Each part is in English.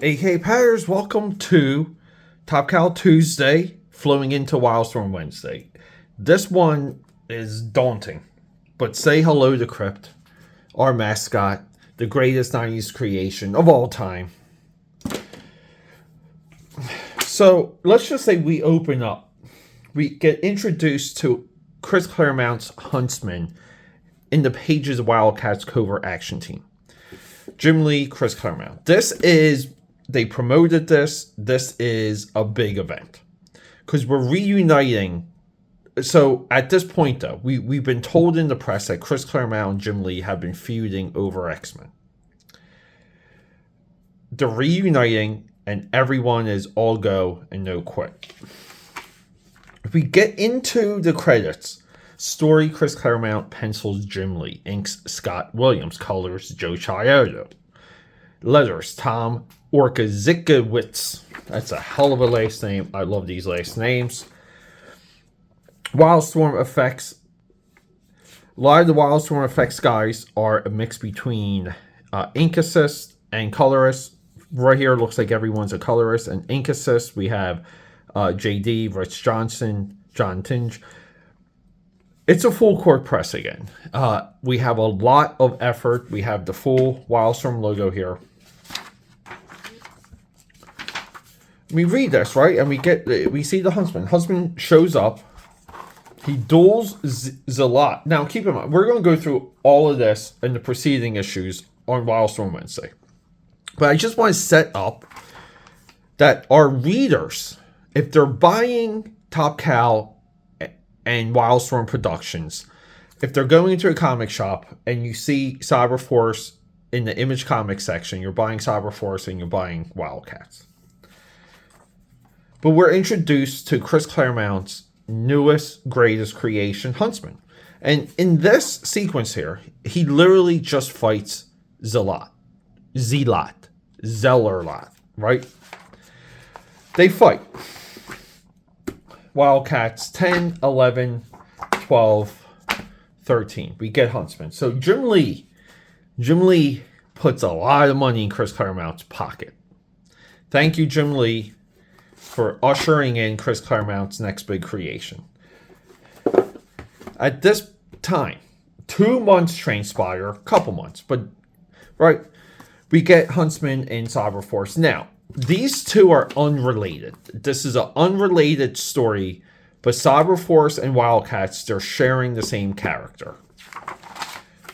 AKAPADers, welcome to Top Cow Tuesday, flowing into Wildstorm Wednesday. This one is daunting, but say hello to Crypt, our mascot, the greatest 90s creation of all time. So let's just say we open up. We get introduced to Chris Claremont's Huntsman in the pages of Wildcats Covert Action Team. Jim Lee, Chris Claremont. They promoted this. This is a big event because we're reuniting. So at this point, though, we've been told in the press that Chris Claremont and Jim Lee have been feuding over X-Men. They're reuniting, and everyone is all go and no quit. If we get into the credits, story Chris Claremont, pencils Jim Lee, inks Scott Williams, colors Joe Chiodo, letters Tom Orkazikowicz. That's a hell of a last name. I love these last names. Wildstorm effects. A lot of the Wildstorm effects guys are a mix between ink assist and colorist. Right here, looks like everyone's a colorist. And ink assist, we have JD, Rich Johnson, John Tinge. It's a full court press again. We have a lot of effort. We have the full Wildstorm logo here. We read this, right? And we see the Huntsman. Huntsman shows up. He duels Zalat. Now, keep in mind, we're going to go through all of this in the preceding issues on Wildstorm Wednesday. But I just want to set up that our readers, if they're buying Top Cow and Wildstorm Productions, if they're going into a comic shop and you see Cyberforce in the Image Comics section, you're buying Cyberforce and you're buying Wildcats. But we're introduced to Chris Claremont's newest, greatest creation, Huntsman. And in this sequence here, he literally just fights Zealot, right? They fight. Wildcats 10, 11, 12, 13. We get Huntsman. So Jim Lee puts a lot of money in Chris Claremont's pocket. Thank you, Jim Lee, for ushering in Chris Claremont's next big creation. At this time, 2 months transpire, couple months, but right, we get Huntsman and Cyberforce. Now, these two are unrelated. This is an unrelated story, but Cyberforce and Wildcats, they're sharing the same character.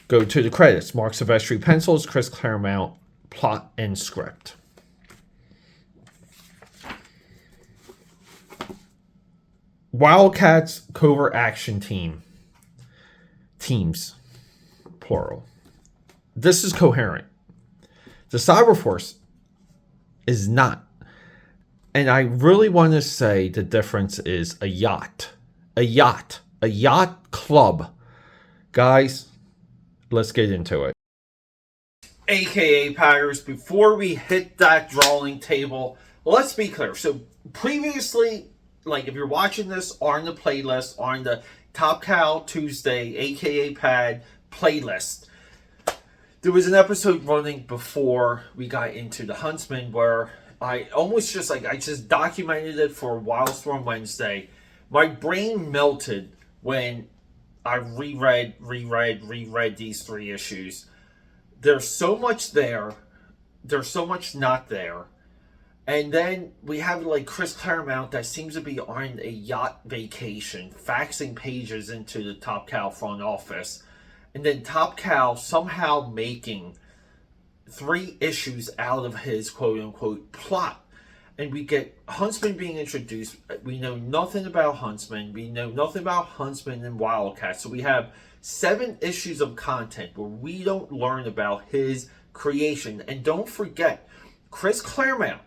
Go to the credits. Mark Silvestri pencils, Chris Claremont plot and script. Wildcats Covert Action Teams, plural. This is coherent. The Cyberforce is not. And I really want to say the difference is a yacht club. Guys, let's get into it. AKAPADers, before we hit that drawing table, let's be clear. So previously, like if you're watching this on the playlist, on the Top Cow Tuesday AKAPAD playlist, there was an episode running before we got into the Huntsman where I just documented it for Wildstorm Wednesday. My brain melted when I reread these 3 issues. There's so much there. There's so much not there. And then we have like Chris Claremont that seems to be on a yacht vacation, faxing pages into the Top Cow front office. And then Top Cow somehow making 3 issues out of his quote-unquote plot. And we get Huntsman being introduced. We know nothing about Huntsman. We know nothing about Huntsman and Wildcat. So we have 7 issues of content where we don't learn about his creation. And don't forget, Chris Claremont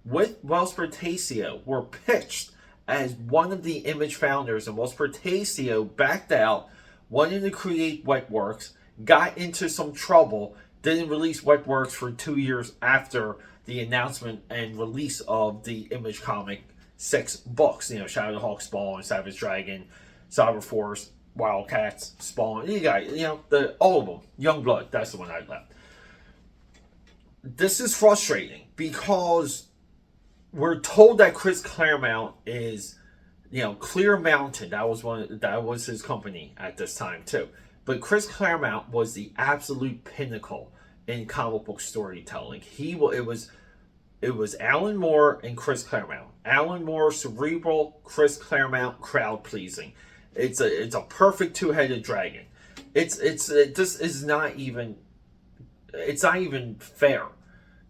with Wells Pertasio were pitched as one of the Image founders. And Wells Pertasio backed out, wanted to create Wetworks, got into some trouble, didn't release Wetworks for 2 years after the announcement and release of the Image comic 6 books. You know, Shadow Hawk, Spawn, Savage Dragon, Cyberforce, Wildcats, Spawn. You got, all of them. Youngblood, that's the one I left. This is frustrating because we're told that Chris Claremont is, Clear Mountain. That was his company at this time too. But Chris Claremont was the absolute pinnacle in comic book storytelling. It was Alan Moore and Chris Claremont. Alan Moore, cerebral; Chris Claremont, crowd pleasing. It's a perfect two-headed dragon. This is not even. It's not even fair.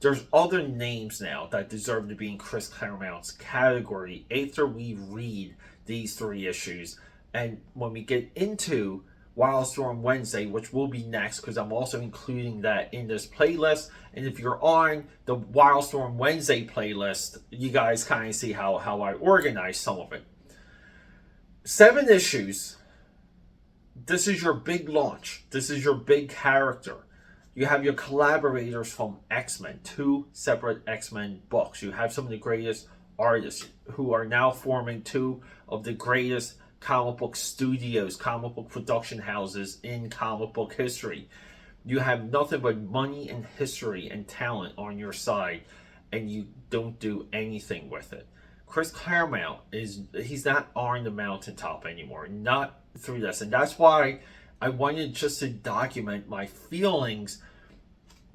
There's other names now that deserve to be in Chris Claremont's category after we read these 3 issues. And when we get into Wildstorm Wednesday, which will be next, because I'm also including that in this playlist. And if you're on the Wildstorm Wednesday playlist, you guys kind of see how I organize some of it. 7 issues. This is your big launch. This is your big character. You have your collaborators from X-Men, 2 separate X-Men books. You have some of the greatest artists who are now forming 2 of the greatest comic book studios, comic book production houses in comic book history. You have nothing but money and history and talent on your side, and you don't do anything with it. Chris Claremont he's not on the mountaintop anymore, not through this. And that's why I wanted just to document my feelings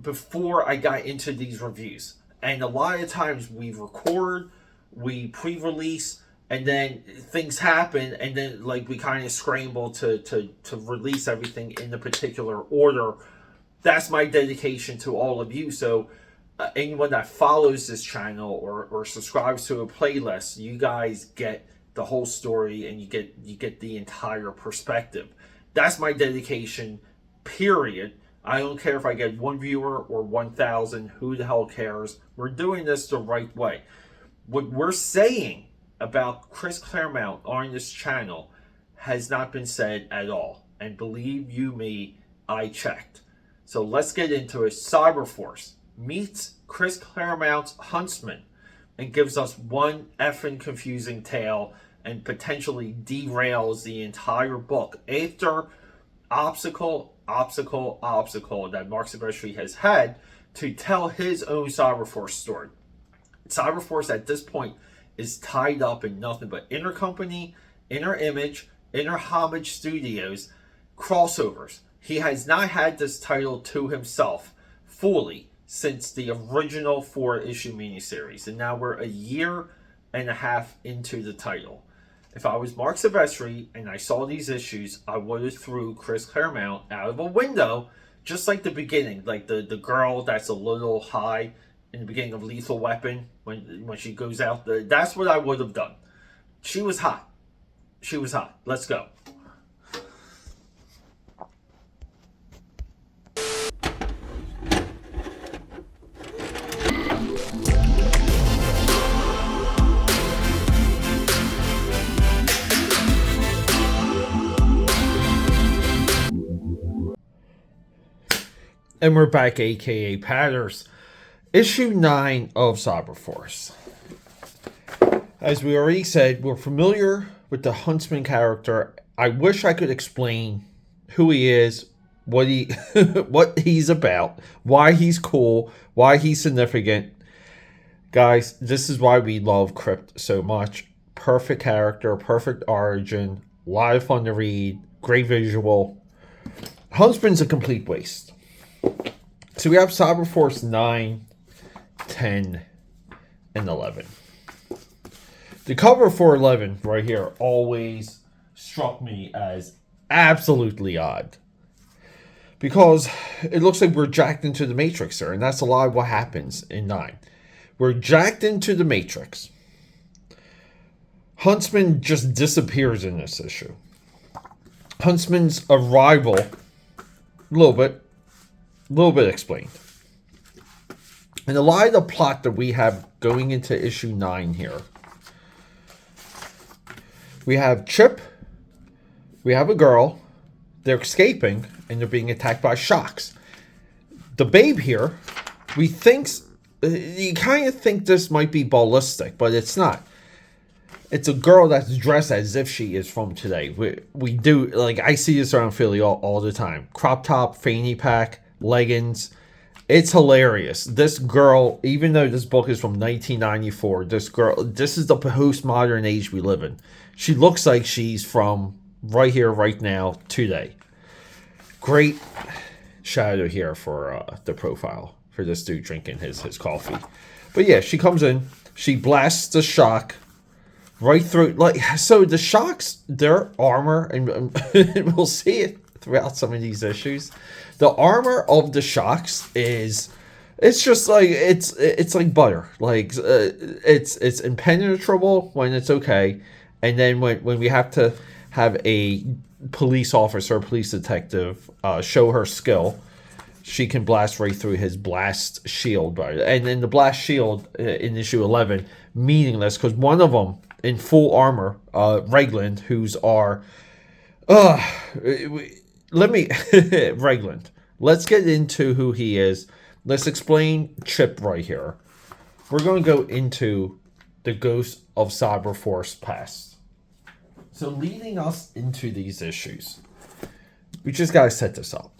before I got into these reviews. And a lot of times we record, we pre-release, and then things happen, and then we kind of scramble to release everything in a particular order. That's my dedication to all of you. So anyone that follows this channel or subscribes to a playlist, you guys get the whole story, and you get the entire perspective. That's my dedication, period. I don't care if I get 1 viewer or 1,000. Who the hell cares? We're doing this the right way. What we're saying about Chris Claremont on this channel has not been said at all. And believe you me, I checked. So let's get into it. Cyberforce meets Chris Claremont's Huntsman and gives us one effing confusing tale and potentially derails the entire book after obstacle that Marc Silvestri has had to tell his own Cyberforce story. Cyberforce at this point is tied up in nothing but Intercompany, Inner Image, Inner Homage Studios crossovers. He has not had this title to himself fully since the original 4-issue miniseries, and now we're 1.5 years into the title. If I was Marc Silvestri and I saw these issues, I would have threw Chris Claremont out of a window, just like the beginning, like the girl that's a little high in the beginning of Lethal Weapon when she goes out. That's what I would have done. She was hot. She was hot. Let's go. And we're back, aka Padders. Issue 9 of Cyberforce. As we already said, we're familiar with the Huntsman character. I wish I could explain who he is, what he's about, why he's cool, why he's significant. Guys, this is why we love Crypt so much. Perfect character, perfect origin, a lot of fun to read, great visual. Huntsman's a complete waste. So we have Cyberforce 9, 10, and 11. The cover for 11 right here always struck me as absolutely odd, because it looks like we're jacked into the Matrix there, and that's a lot of what happens in 9. We're jacked into the Matrix. Huntsman just disappears in this issue. Huntsman's arrival, a little bit explained. And a lot of the plot that we have going into issue 9 here. We have Chip. We have a girl. They're escaping and they're being attacked by shocks. The babe here, you kind of think this might be ballistic, but it's not. It's a girl that's dressed as if she is from today. We do, like, I see this around Philly all the time. Crop top, fanny pack, leggings, It's hilarious. This girl, even though this book is from 1994, this is the postmodern age we live in. She looks like she's from right here, right now, today. Great shadow here for the profile for this dude drinking his coffee. But yeah, she comes in, she blasts the shock right through. Like, so the shocks, their armor, and we'll see it throughout some of these issues. The armor of the shocks it's just like it's like butter. Like it's impenetrable when it's okay, and then when we have to have a police officer, a police detective, show her skill, she can blast right through his blast shield. And then the blast shield in issue 11 meaningless because one of them in full armor, Regland, who's our Regland. Let's get into who he is. Let's explain Chip right here. We're going to go into the Ghost of Cyberforce past. So leading us into these issues, we just got to set this up.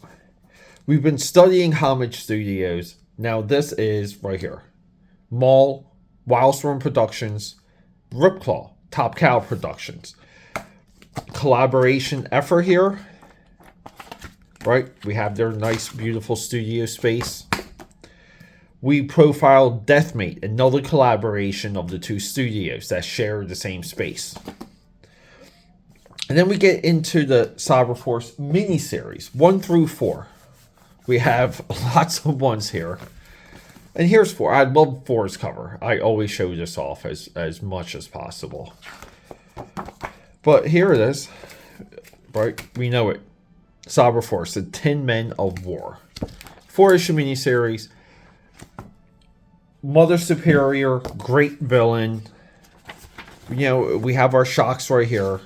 We've been studying Homage Studios. Now this is right here. Maul, Wildstorm Productions, Ripclaw, Top Cow Productions. Collaboration effort here. Right, we have their nice, beautiful studio space. We profiled Deathmate, another collaboration of the two studios that share the same space. And then we get into the Cyberforce miniseries, 1 through 4. We have lots of ones here. And here's 4. I love 4's cover. I always show this off as much as possible. But here it is. Right, we know it. Cyberforce, the 10 Men of War. 4-issue miniseries. Mother Superior, great villain. You know, we have our Shocks right here.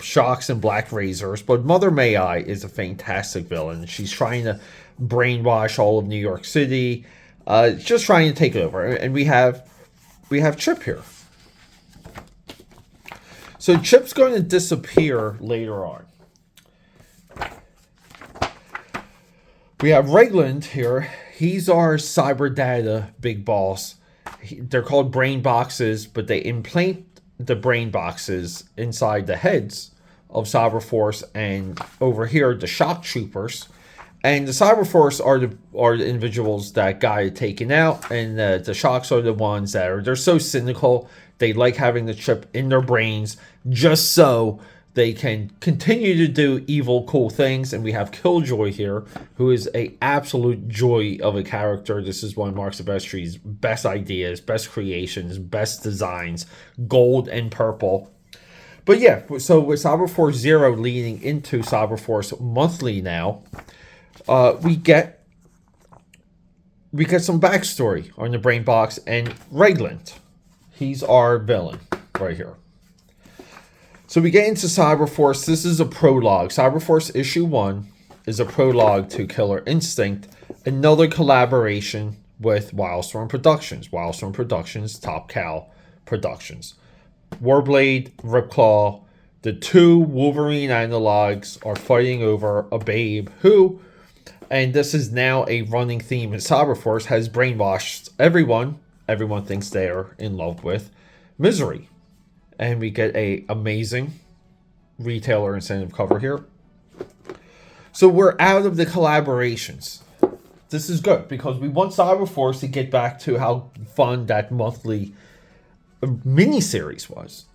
Shocks and Black Razors. But Mother May I is a fantastic villain. She's trying to brainwash all of New York City. Just trying to take over. And we have Chip here. So Chip's going to disappear later on. We have Regland here. He's our cyber data big boss. They're called brain boxes, but they implant the brain boxes inside the heads of Cyberforce, and over here the shock troopers. And the Cyberforce are the individuals that got taken out, and the shocks are the ones that they're so cynical. They like having the chip in their brains just so they can continue to do evil, cool things. And we have Killjoy here, who is a absolute joy of a character. This is one of Mark Silvestri's best ideas, best creations, best designs, gold and purple. But yeah, so with Cyberforce Zero leading into Cyberforce Monthly now, we get some backstory on the Brain Box and Regland. He's our villain right here. So we get into Cyberforce. This is a prologue. Cyberforce issue 1 is a prologue to Killer Instinct, another collaboration with Wildstorm Productions. Wildstorm Productions, Top Cow Productions. Warblade, Ripclaw, the two Wolverine analogs are fighting over a babe who, and this is now a running theme in Cyberforce, has brainwashed everyone. Everyone thinks they are in love with Misery. And we get a amazing retailer incentive cover here. So we're out of the collaborations. This is good because we want Cyberforce to get back to how fun that monthly miniseries was.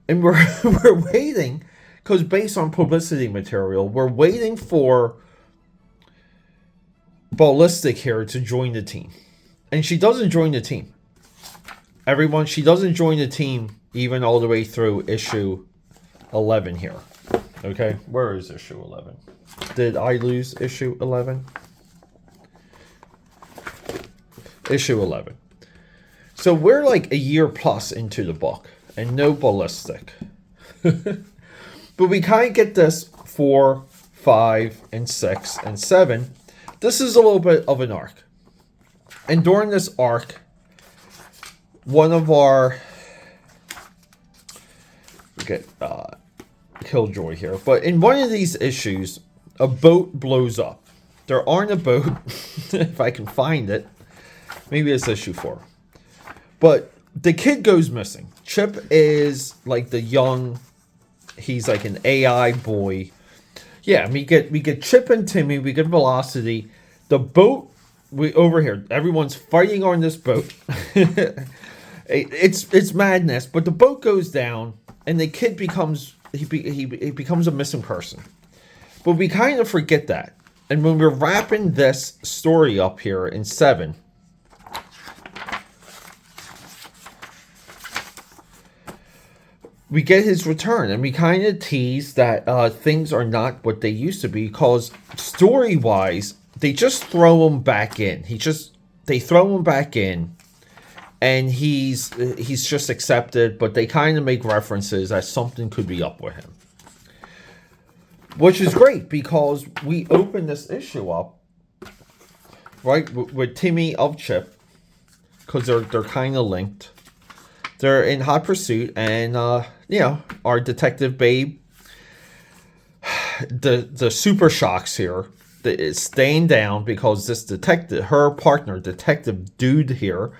And we're waiting, because based on publicity material, we're waiting for Ballistic here to join the team. And she doesn't join the team. She doesn't join the team even all the way through issue 11 here. Okay, where is issue 11? Did I lose issue 11? Issue 11. So we're like a year plus into the book, and no Ballistic. But we kind of get this 4, 5, and 6, and 7. This is a little bit of an arc. And during this arc, one of our... We get Killjoy here. But in one of these issues, a boat blows up. They're on a boat, if I can find it. Maybe it's issue 4. But the kid goes missing. Chip is like the young, he's like an AI boy. Yeah, we get Chip and Timmy, we get Velocity. The boat, we over here, everyone's fighting on this boat. It's madness, but the boat goes down and the kid becomes he becomes a missing person. But we kind of forget that. And when we're wrapping this story up here in 7, we get his return, and we kind of tease that things are not what they used to be, because story-wise, they just throw him back in. They throw him back in, and he's just accepted, but they kind of make references that something could be up with him. Which is great, because we open this issue up, right, with Timmy of Chip, because they're kind of linked. They're in hot pursuit, and our detective babe, the super shocks here, is staying down because this detective, her partner, detective dude here,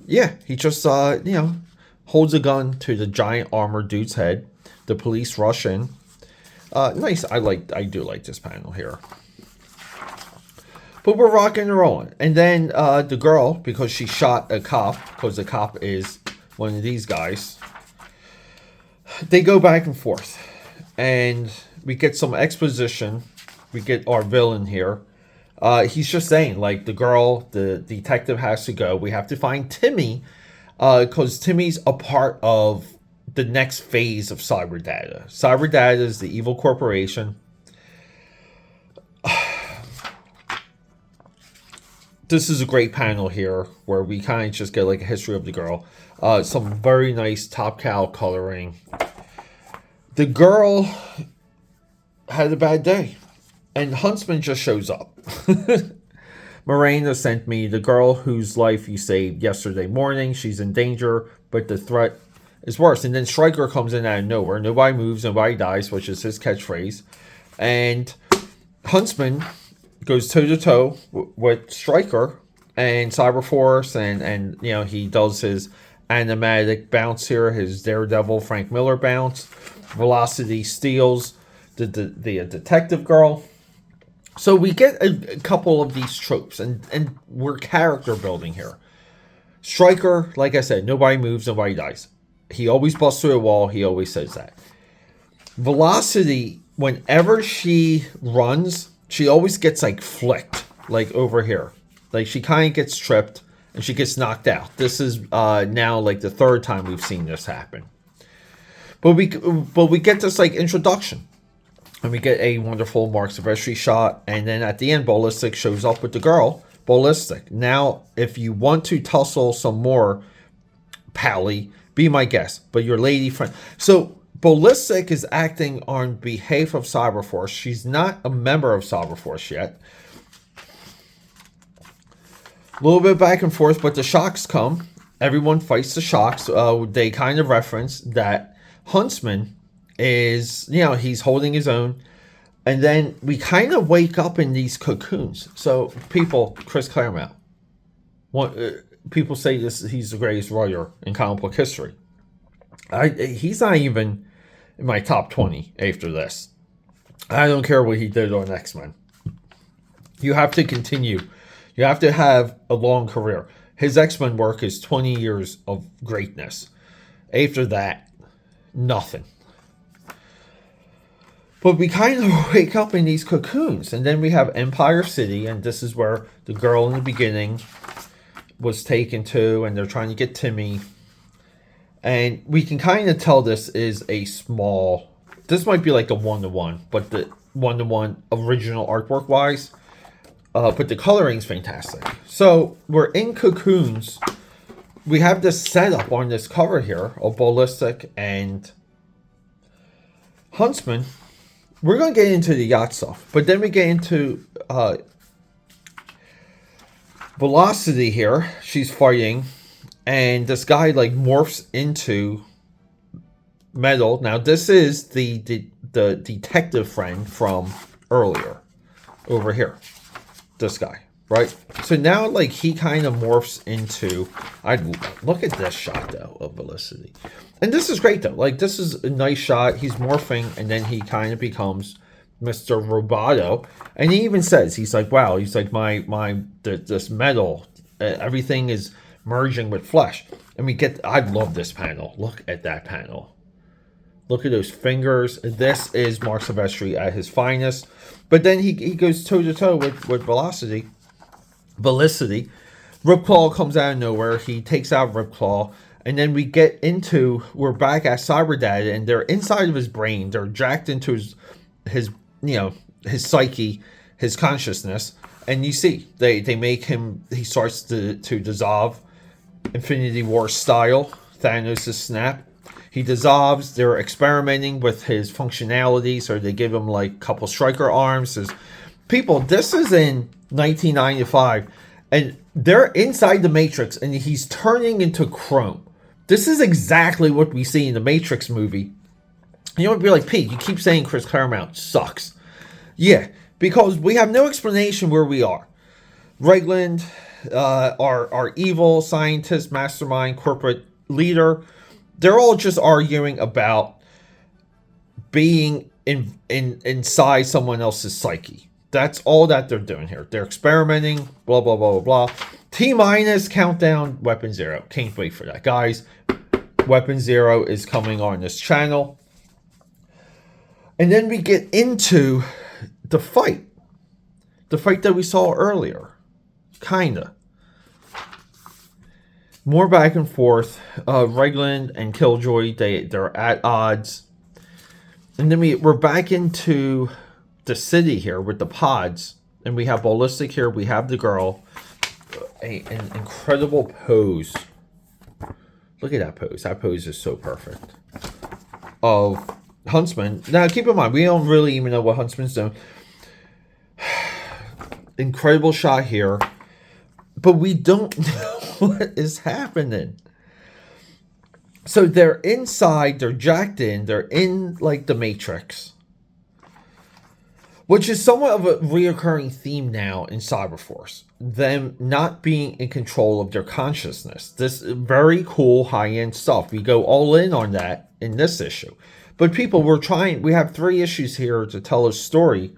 he just holds a gun to the giant armored dude's head. The police rush in. Nice. I do like this panel here. But we're rocking and rolling. And then the girl, because she shot a cop, because the cop is one of these guys, they go back and forth. And we get some exposition. We get our villain here. He's just saying, like, the detective has to go. We have to find Timmy, because Timmy's a part of the next phase of Cyber Data. Cyber Data is the evil corporation. This is a great panel here where we kind of just get like a history of the girl. Some very nice top cow coloring. The girl had a bad day, and Huntsman just shows up. Morena sent me the girl whose life you saved yesterday morning. She's in danger, but the threat is worse. And then Stryker comes in out of nowhere. Nobody moves, nobody dies, which is his catchphrase. And Huntsman goes toe-to-toe with Stryker and Cyberforce, and he does his animatic bounce here, his Daredevil Frank Miller bounce. Velocity steals the detective girl. So we get a couple of these tropes, and we're character building here. Stryker, like I said, nobody moves, nobody dies. He always busts through a wall. He always says that. Velocity, whenever she runs, she always gets like flicked, like over here. Like she kind of gets tripped and she gets knocked out. This is now like the 3rd time we've seen this happen. But we get this like introduction. And we get a wonderful Mark Silvestri shot. And then at the end, Ballistic shows up with the girl. Ballistic. Now, if you want to tussle some more, Pally, be my guest. But your lady friend. So, Ballistic is acting on behalf of Cyberforce. She's not a member of Cyberforce yet. A little bit back and forth, but the shocks come. Everyone fights the shocks. They kind of reference that Huntsman is, he's holding his own. And then we kind of wake up in these cocoons. So people, Chris Claremont, people say he's the greatest writer in comic book history. He's not even in my top 20 after this. I don't care what he did on X-Men. You have to continue. You have to have a long career. His X-Men work is 20 years of greatness. After that, nothing. But we kind of wake up in these cocoons. And then we have Empire City. And this is where the girl in the beginning was taken to. And they're trying to get Timmy. And we can kind of tell this is a small... This might be like a 1-to-1. But the 1-to-1 original artwork wise. But the coloring's fantastic. So we're in cocoons. We have this setup on this cover here of Ballistic and Huntsman. We're going to get into the yacht stuff. But then we get into Velocity here. She's fighting. And this guy like morphs into Metal. Now this is the detective friend from earlier. Over here. this guy, right? So now, like, he kind of morphs into... I look at this shot, though, of Felicity. And this is great, though. Like, this is a nice shot. He's morphing, and then he kind of becomes Mr. Roboto. And he even says, he's like, wow, he's like, this metal, everything is merging with flesh. And we get... I love this panel. Look at that panel. Look at those fingers. This is Marc Silvestri at his finest. But then he goes toe-to-toe with Velocity. Felicity. Ripclaw comes out of nowhere. He takes out Ripclaw. And then we get into... We're back at Cyberdad. And they're inside of his brain. They're jacked into his his psyche, his consciousness. And you see, they make him... He starts to dissolve. Infinity War style. Thanos' snap. He dissolves. They're experimenting with his functionality, so they give him like a couple striker arms. People, this is in 1995, and they're inside the Matrix, and he's turning into chrome. This is exactly what we see in the Matrix movie. You know what? Be like, Pete, you keep saying Chris Claremont sucks. Yeah, because we have no explanation where we are. Regland, our evil scientist, mastermind, corporate leader. They're all just arguing about being inside someone else's psyche. That's all that they're doing here. They're experimenting, blah, blah, blah, blah, blah. T-minus, countdown, Weapon Zero. Can't wait for that. Guys, Weapon Zero is coming on this channel. And then we get into the fight. The fight that we saw earlier. Kinda. More back and forth. Regland and Killjoy, they're at odds. And then we're back into the city here with the pods. And we have Ballistic here. We have the girl. An incredible pose. Look at that pose. That pose is so perfect. Of Huntsman. Now, keep in mind, we don't really even know what Huntsman's doing. Incredible shot here. But we don't know what is happening. So they're inside, they're jacked in, they're in like the Matrix. Which is somewhat of a reoccurring theme now in Cyberforce. Them not being in control of their consciousness. This very cool high-end stuff. We go all in on that in this issue. But people, we have 3 issues here to tell a story.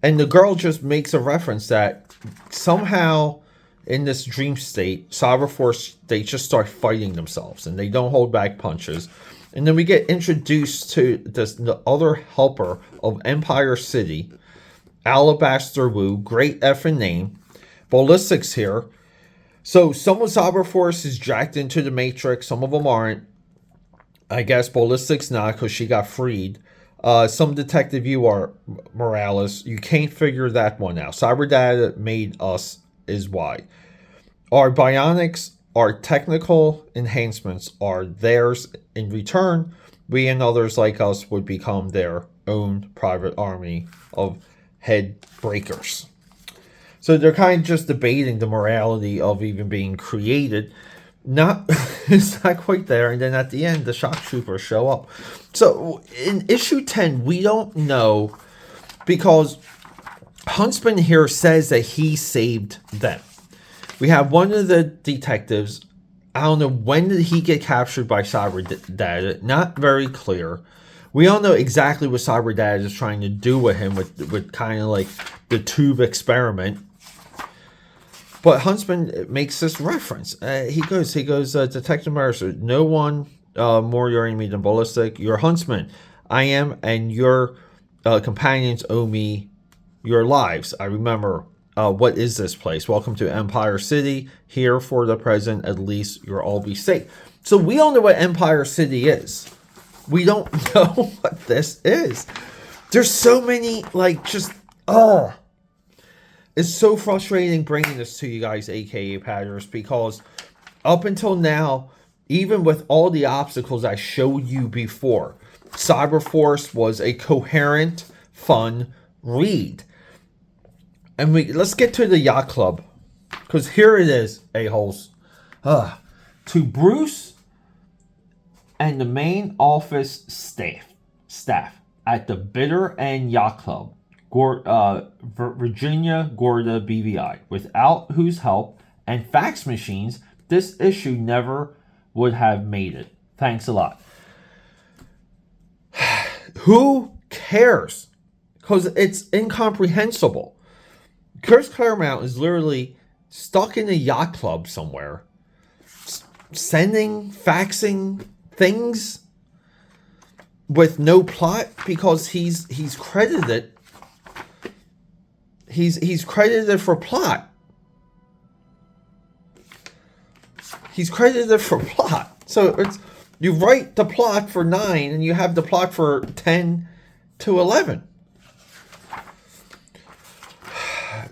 And the girl just makes a reference that somehow... in this dream state, Cyberforce, they just start fighting themselves and they don't hold back punches. And then we get introduced to the other helper of Empire City, Alabaster Wu, great effing name. Ballistic's here. So some of Cyberforce is jacked into the Matrix, some of them aren't. I guess Ballistic's not because she got freed. Some Detective you are Morales. You can't figure that one out. Cyberdad made us is why. Our bionics, our technical enhancements are theirs in return. We and others like us would become their own private army of head breakers. So they're kind of just debating the morality of even being created. It's not quite there. And then at the end, the shock troopers show up. So in issue 10, we don't know because Huntsman here says that he saved them. We have one of the detectives. I don't know, when did he get captured by Cyberdad? Not very clear. We don't know exactly what Cyberdad is trying to do with him with kind of like the tube experiment. But Huntsman makes this reference. He goes, Detective Mercer, no one more your enemy than Ballistic. You're Huntsman. I am, and your companions owe me your lives. I remember, what is this place? Welcome to Empire City. Here for the present, at least you'll all be safe. So we don't know what Empire City is. We don't know what this is. There's so many, like, just, it's so frustrating bringing this to you guys, aka Padders, because up until now, even with all the obstacles I showed you before, Cyberforce was a coherent, fun read. And let's get to the yacht club. Because here it is, a-holes. To Bruce and the main office staff at the Bitter End Yacht Club. Virginia Gorda BVI. Without whose help and fax machines, this issue never would have made it. Thanks a lot. Who cares? Because it's incomprehensible. Chris Claremont is literally stuck in a yacht club somewhere, sending, faxing things with no plot because he's credited. He's credited for plot. He's credited for plot. So it's, you write the plot for 9 and you have the plot for 10 to 11.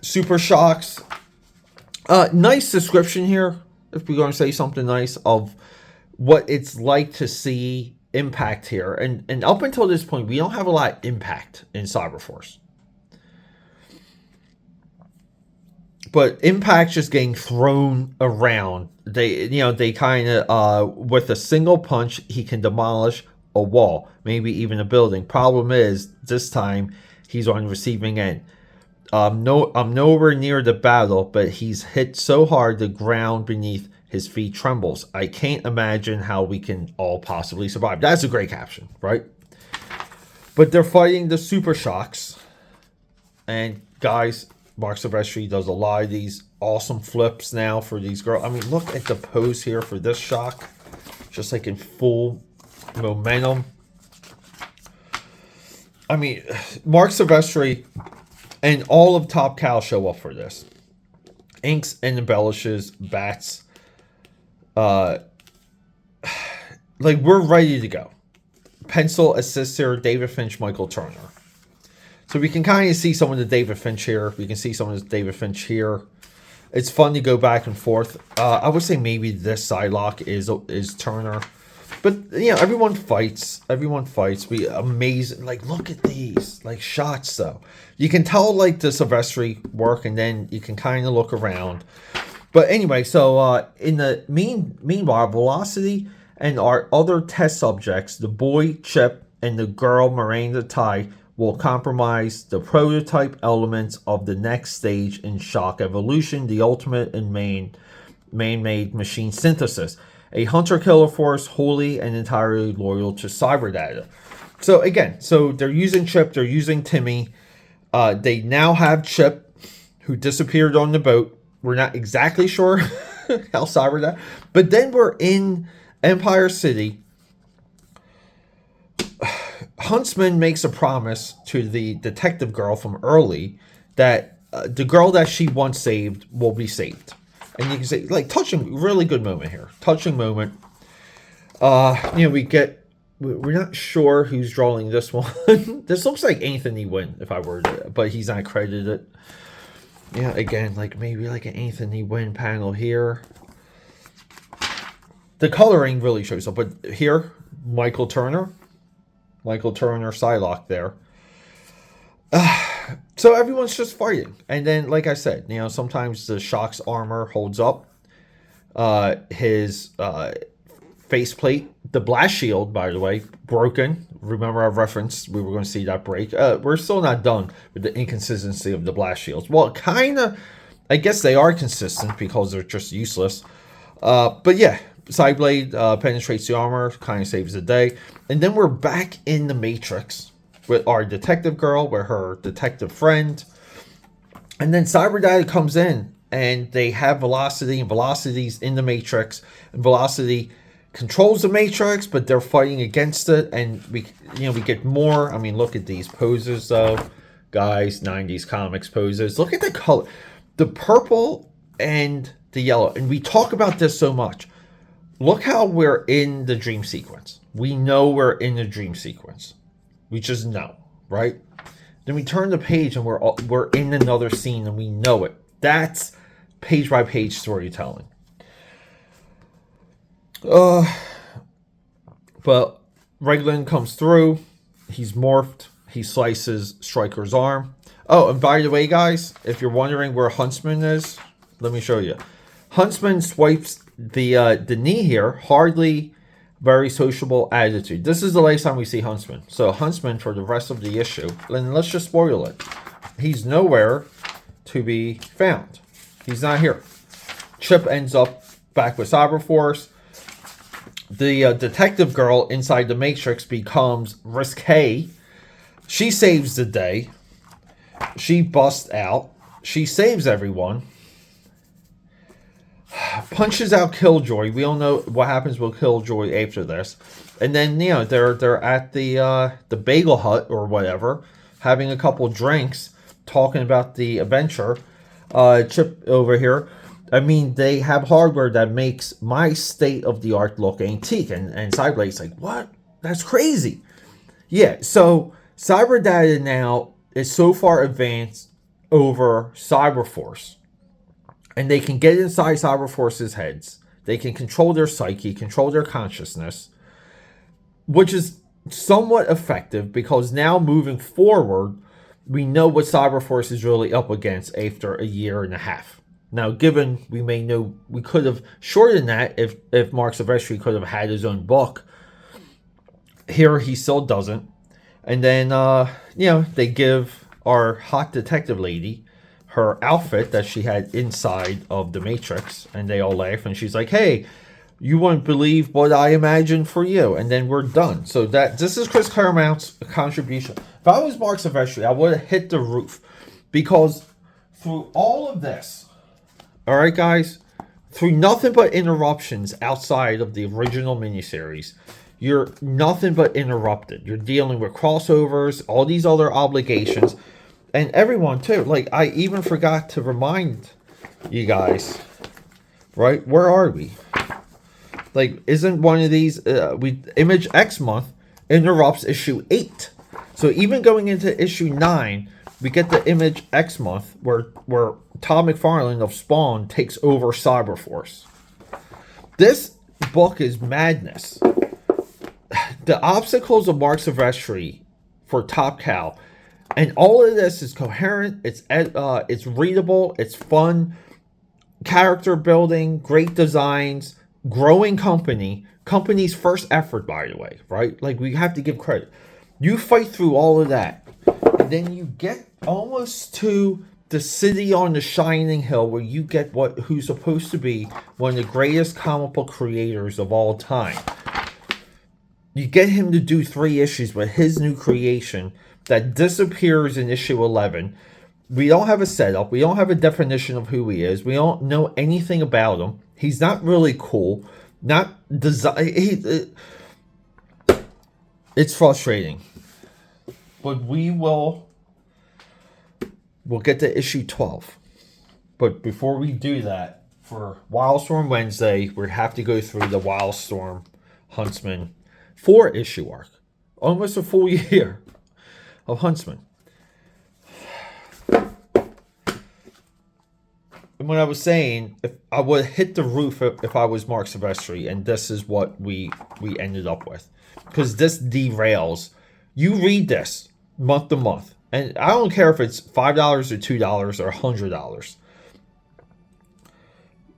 Super Shocks. Nice description here, if we're going to say something nice, of what it's like to see Impact here. And up until this point, we don't have a lot of Impact in Cyberforce. But Impact's just getting thrown around. They kind of, with a single punch, he can demolish a wall, maybe even a building. Problem is, this time, he's on the receiving end. I'm nowhere near the battle, but he's hit so hard the ground beneath his feet trembles. I can't imagine how we can all possibly survive. That's a great caption, right? But they're fighting the Super Shocks. And guys, Marc Silvestri does a lot of these awesome flips now for these girls. I mean, look at the pose here for this shock. Just like in full momentum. I mean, Marc Silvestri and all of Top Cow show up for this. Inks and embellishes, bats. Like, we're ready to go. Pencil assists here, David Finch, Michael Turner. So we can kind of see some of the David Finch here. We can see some of the David Finch here. It's fun to go back and forth. I would say maybe this Psylocke is Turner. But, everyone fights. Everyone fights. Amazing. Like, look at these. Like, shots, though. You can tell, like, the Silvestri work, and then you can kind of look around. But anyway, so in the meanwhile, Velocity and our other test subjects, the boy Chip and the girl Miranda Tai, will compromise the prototype elements of the next stage in Shock Evolution, the ultimate and man-made machine synthesis. A hunter-killer force wholly and entirely loyal to Cyberdata. So again, they're using Chip, they're using Timmy. They now have Chip, who disappeared on the boat. We're not exactly sure how Cyberdata. But then we're in Empire City. Huntsman makes a promise to the detective girl from early that the girl that she once saved will be saved. And you can say, like, touching, really good moment here. Touching moment. We're not sure who's drawing this one. This looks like Anthony Wynn, if I were to, but he's not credited. Yeah, again, like maybe like an Anthony Wynn panel here. The coloring really shows up, but here, Michael Turner, Psylocke there. So everyone's just fighting. And then, like I said, sometimes the Shock's armor holds up. His faceplate, the blast shield, by the way, broken. Remember our reference, we were going to see that break. We're still not done with the inconsistency of the blast shields. Well, kind of, I guess they are consistent because they're just useless. But yeah, Sideblade penetrates the armor, kind of saves the day. And then we're back in the Matrix with our detective girl, with her detective friend. And then Cyberdata comes in, and they have Velocity, and Velocity's in the Matrix. And Velocity controls the Matrix, but they're fighting against it. And we get more. I mean, look at these poses, though. Guys, 90s comics poses. Look at the color. The purple and the yellow. And we talk about this so much. Look how we're in the dream sequence. We know we're in the dream sequence. We just know, right? Then we turn the page and we're in another scene and we know it. That's page by page storytelling. But Reglan comes through. He's morphed. He slices Stryker's arm. Oh, and by the way, guys, if you're wondering where Huntsman is, let me show you. Huntsman swipes the knee here. Hardly very sociable attitude. This is the last time we see Huntsman. So Huntsman for the rest of the issue. And let's just spoil it. he's nowhere to be found. He's not here. Chip ends up back with Cyberforce. The detective girl inside the Matrix becomes risque. She saves the day. She busts out. She saves everyone. Punches out Killjoy. We all know what happens with Killjoy after this. And then, you know, they're at the Bagel Hut or whatever, having a couple drinks, talking about the adventure. Chip over here. I mean, they have hardware that makes my state-of-the-art look antique. And Cyberblade's like, what? That's crazy. Yeah, so Cyberdata now is so far advanced over Cyberforce. And they can get inside Cyberforce's heads. They can control their psyche, control their consciousness, which is somewhat effective because now moving forward, we know what Cyberforce is really up against after a year and a half. Now, given we may know we could have shortened that if Mark Silvestri could have had his own book. Here he still doesn't. And then, you know, they give our hot detective lady her outfit that she had inside of the Matrix. And they all laugh. And she's like, hey, you wouldn't believe what I imagined for you. And then we're done. So this is Chris Claremont's contribution. If I was Mark Silvestri, I would have hit the roof. Because through all of this, all right, guys, through nothing but interruptions outside of the original miniseries, you're nothing but interrupted. You're dealing with crossovers, all these other obligations, and everyone too. Like, I even forgot to remind you guys, right? Where are we? Like, isn't one of these Image X month interrupts issue 8? So even going into issue 9, we get the Image X month where Todd McFarlane of Spawn takes over Cyberforce. This book is madness. The obstacles of Mark Silvestri for Top Cow, and all of this is coherent. It's readable. It's fun. Character building, great designs, growing company's first effort, by the way, right? Like, we have to give credit. You fight through all of that, and then you get almost to the city on the shining hill where you get who's supposed to be one of the greatest comic book creators of all time. You get him to do 3 issues with his new creation that disappears in issue 11. We don't have a setup. We don't have a definition of who he is. We don't know anything about him. He's not really cool. Not design. It's frustrating. But we'll get to issue 12. But before we do that, for Wildstorm Wednesday, we have to go through the Wildstorm Huntsman 4-issue arc. Almost a full year of Huntsman. And what I was saying, if I would hit the roof if I was Mark Silvestri, and this is what we ended up with. Because this derails. You read this month to month. And I don't care if it's $5 or $2 or $100.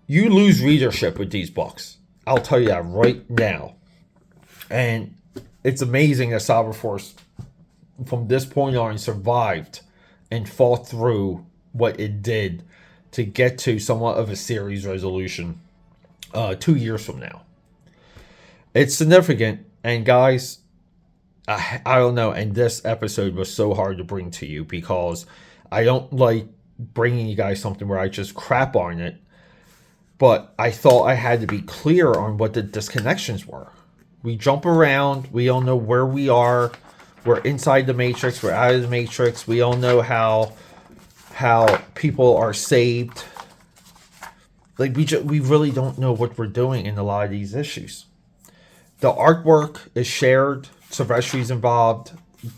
You lose readership with these books. I'll tell you that right now. And it's amazing that Cyberforce, from this point on, survived and fought through what it did to get to somewhat of a series resolution 2 years from now. It's significant. And guys, I don't know. And this episode was so hard to bring to you because I don't like bringing you guys something where I just crap on it. But I thought I had to be clear on what the disconnections were. We jump around. We don't know where we are. We're inside the Matrix. We're out of the Matrix. We all know how people are saved. Like, we really don't know what we're doing in a lot of these issues. The artwork is shared. Silvestri's involved.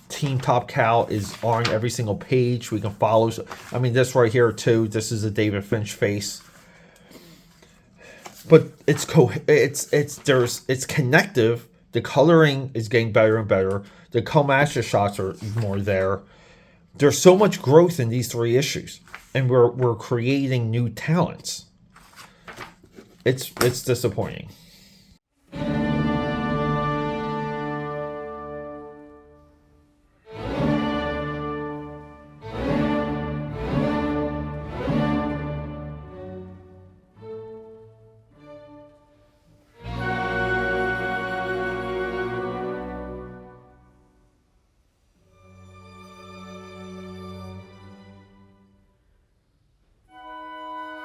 Team Top Cow is on every single page. We can follow. I mean, this right here too. This is a David Finch face. But it's connective. The coloring is getting better and better. The co-master shots are more there. There's so much growth in these 3 issues, and we're creating new talents. It's disappointing.